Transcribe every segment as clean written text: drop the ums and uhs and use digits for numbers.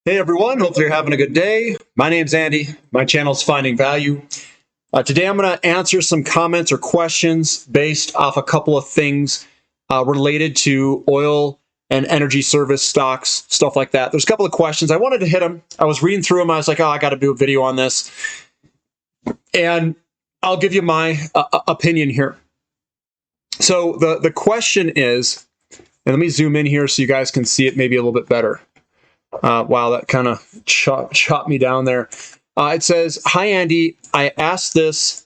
Hey everyone, hopefully you're having a good day. My name's Andy. My channel's Finding Value. Today I'm going to answer some comments or questions based off a couple of things related to oil and energy service stocks, stuff like that. There's a couple of questions. I wanted to hit them. I was reading through them. I was like, oh, I got to do a video on this. And I'll give you my opinion here. So the question is, and let me zoom in here so you guys can see it maybe a little bit better. Wow, that kind of chopped me down there. It says, hi, Andy. I asked this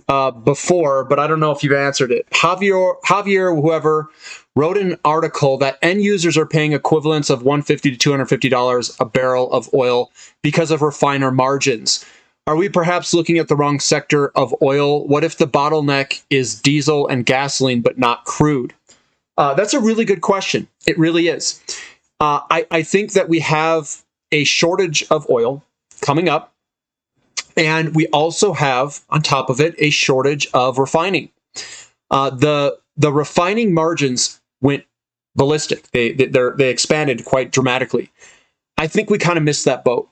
before, but I don't know if you've answered it. Javier, whoever, wrote an article that end users are paying equivalents of $150 to $250 a barrel of oil because of refiner margins. Are we perhaps looking at the wrong sector of oil? What if the bottleneck is diesel and gasoline, but not crude? That's a really good question. It really is. I think that we have a shortage of oil coming up, and we also have, on top of it, a shortage of refining. The refining margins went ballistic. They expanded quite dramatically. I think we kind of missed that boat.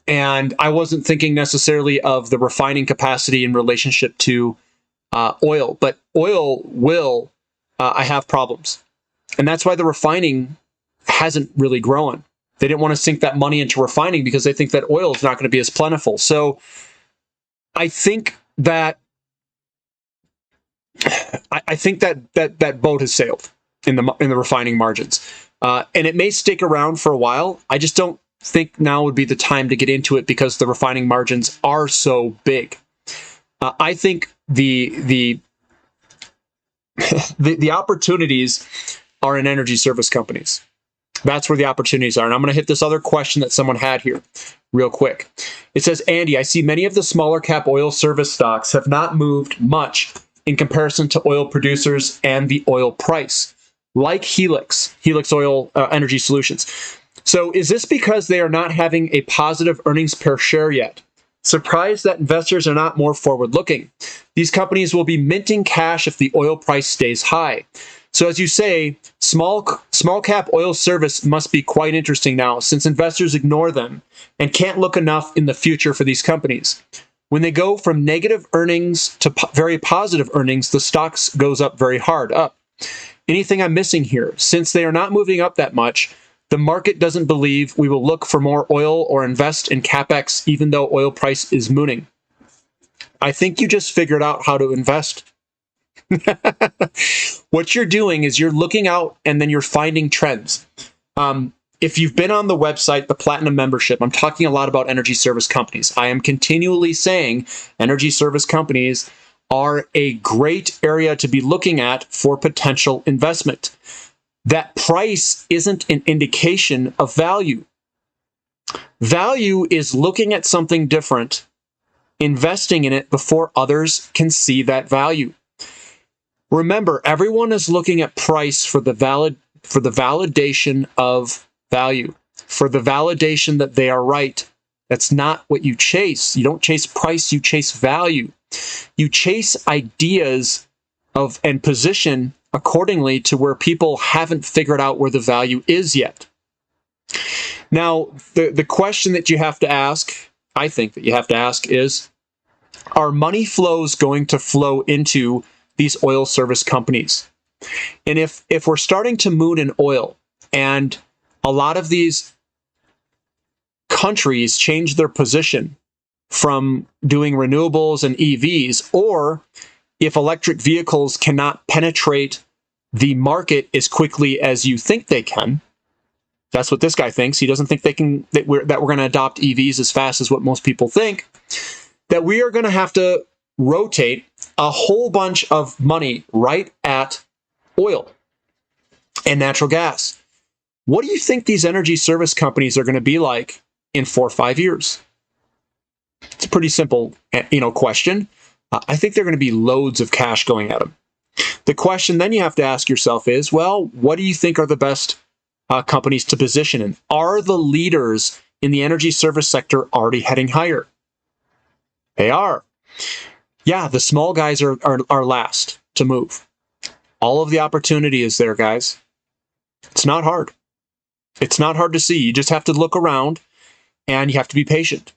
And I wasn't thinking necessarily of the refining capacity in relationship to oil, but oil will have problems. And that's why the refining hasn't really grown. They didn't want to sink that money into refining because they think that oil is not going to be as plentiful. So I think that that boat has sailed in the refining margins, and it may stick around for a while. I just don't think now would be the time to get into it because the refining margins are so big. I think the opportunities are in energy service companies. That's where the opportunities are. And I'm going to hit this other question that someone had here real quick. It says, Andy, I see many of the smaller cap oil service stocks have not moved much in comparison to oil producers and the oil price, like Helix Oil Energy Solutions. So is this because they are not having a positive earnings per share yet? Surprised that investors are not more forward-looking. These companies will be minting cash if the oil price stays high. So as you say, small cap oil service must be quite interesting now since investors ignore them and can't look enough in the future for these companies. When they go from negative earnings to very positive earnings, the stocks goes up very hard up. Anything I'm missing here? Since they are not moving up that much, the market doesn't believe we will look for more oil or invest in CapEx even though oil price is mooning. I think you just figured out how to invest. What you're doing is you're looking out and then you're finding trends. If you've been on the website, the Platinum membership, I'm talking a lot about energy service companies. I am continually saying energy service companies are a great area to be looking at for potential investment. That price isn't an indication of value. Value is looking at something different, investing in it before others can see that value. Remember, everyone is looking at price for the validation of value, for the validation that they are right. That's not what you chase. You don't chase price, you chase value. You chase ideas of and position accordingly to where people haven't figured out where the value is yet. Now, the question that you have to ask, I think that you have to ask is, are money flows going to flow into these oil service companies? And if we're starting to moon in oil and a lot of these countries change their position from doing renewables and EVs, or if electric vehicles cannot penetrate the market as quickly as you think they can, that's what this guy thinks. He doesn't think that we're going to adopt EVs as fast as what most people think, that we are going to have to rotate a whole bunch of money right at oil and natural gas. What do you think these energy service companies are going to be like in 4 or 5 years? It's a pretty simple, question. I think they're going to be loads of cash going at them. The question then you have to ask yourself is, well, what do you think are the best companies to position in? Are the leaders in the energy service sector already heading higher? They are. Yeah, the small guys are last to move. All of the opportunity is there, guys. It's not hard. It's not hard to see. You just have to look around and you have to be patient.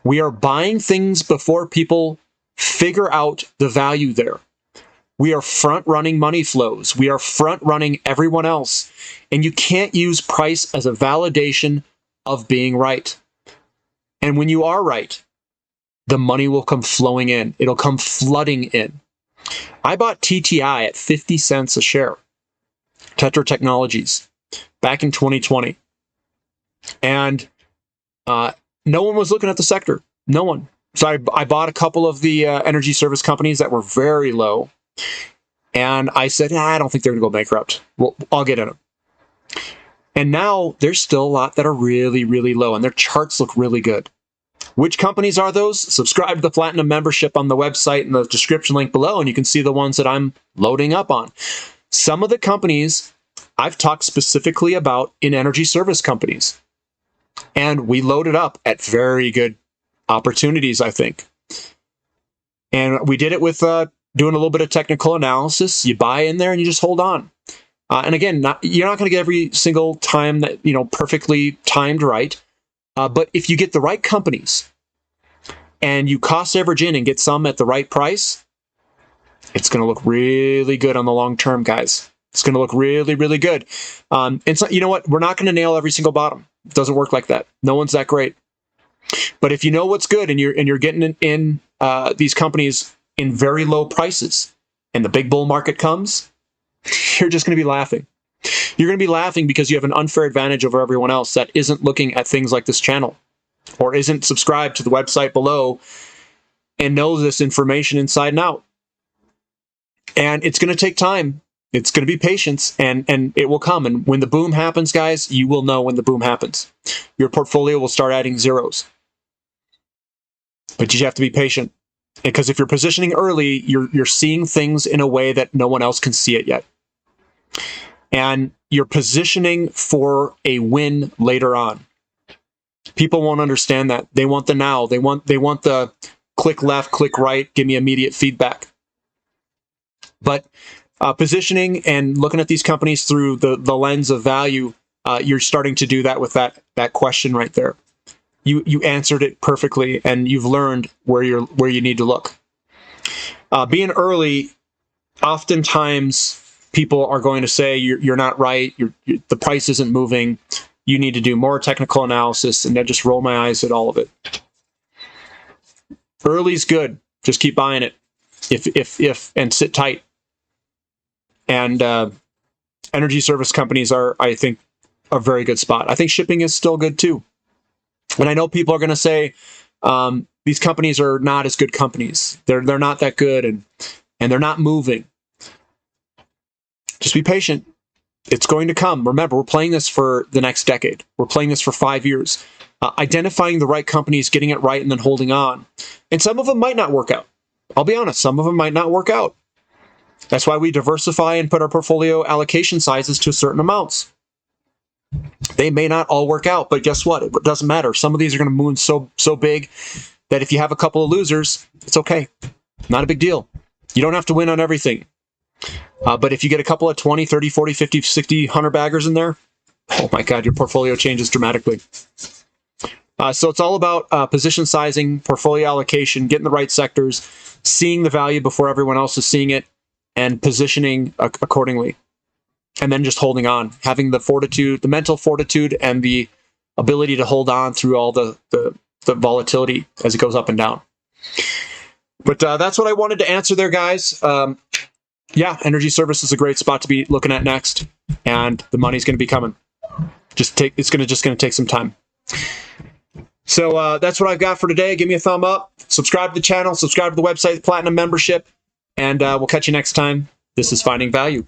We are buying things before people figure out the value there. We are front-running money flows. We are front-running everyone else. And you can't use price as a validation of being right. And when you are right, the money will come flowing in. It'll come flooding in. I bought TTI at 50 cents a share, Tetra Technologies, back in 2020. And no one was looking at the sector. No one. So I bought a couple of the energy service companies that were very low. And I said, I don't think they're going to go bankrupt. Well, I'll get in them. And now there's still a lot that are really, really low, and their charts look really good. Which companies are those? Subscribe to the Platinum membership on the website in the description link below, and you can see the ones that I'm loading up on. Some of the companies I've talked specifically about in energy service companies. And we loaded up at very good opportunities, I think. And we did it with doing a little bit of technical analysis. You buy in there and you just hold on. And again, you're not going to get every single time that, perfectly timed right. But if you get the right companies and you cost average in and get some at the right price, it's going to look really good on the long term, guys. It's going to look really, really good. And so, you know what? We're not going to nail every single bottom. It doesn't work like that. No one's that great. But if you know what's good and you're getting in these companies in very low prices, and the big bull market comes, you're just going to be laughing. You're going to be laughing because you have an unfair advantage over everyone else that isn't looking at things like this channel or isn't subscribed to the website below and knows this information inside and out. And it's going to take time. It's going to be patience, and it will come. And when the boom happens, guys, you will know when the boom happens. Your portfolio will start adding zeros. But you have to be patient. Because if you're positioning early, you're seeing things in a way that no one else can see it yet. And you're positioning for a win later on. People won't understand that. They want the now. They want the click left, click right, give me immediate feedback. But positioning and looking at these companies through the lens of value, you're starting to do that with that question right there. You answered it perfectly, and you've learned where you need to look. Being early, oftentimes people are going to say you're not right. The price isn't moving. You need to do more technical analysis, and I just roll my eyes at all of it. Early's good. Just keep buying it. If and sit tight. And energy service companies are, I think, a very good spot. I think shipping is still good too. And I know people are going to say these companies are not as good companies. They're not that good, and they're not moving. Just be patient. It's going to come. Remember, we're playing this for the next decade. We're playing this for 5 years. Identifying the right companies, getting it right, and then holding on. And some of them might not work out. I'll be honest, some of them might not work out. That's why we diversify and put our portfolio allocation sizes to certain amounts. They may not all work out, but guess what? It doesn't matter. Some of these are going to move so big that if you have a couple of losers, it's okay. Not a big deal. You don't have to win on everything. But if you get a couple of 20, 30, 40, 50, 60, 100 baggers in there, oh my God, your portfolio changes dramatically. So it's all about position sizing, portfolio allocation, getting the right sectors, seeing the value before everyone else is seeing it, and positioning accordingly. And then just holding on, having the fortitude, the mental fortitude, and the ability to hold on through all the volatility as it goes up and down. But that's what I wanted to answer there, guys. Yeah, energy service is a great spot to be looking at next, and the money's going to be coming. It's just going to take some time. So that's what I've got for today. Give me a thumb up, subscribe to the channel, subscribe to the website, Platinum membership, and we'll catch you next time. This is Finding Value.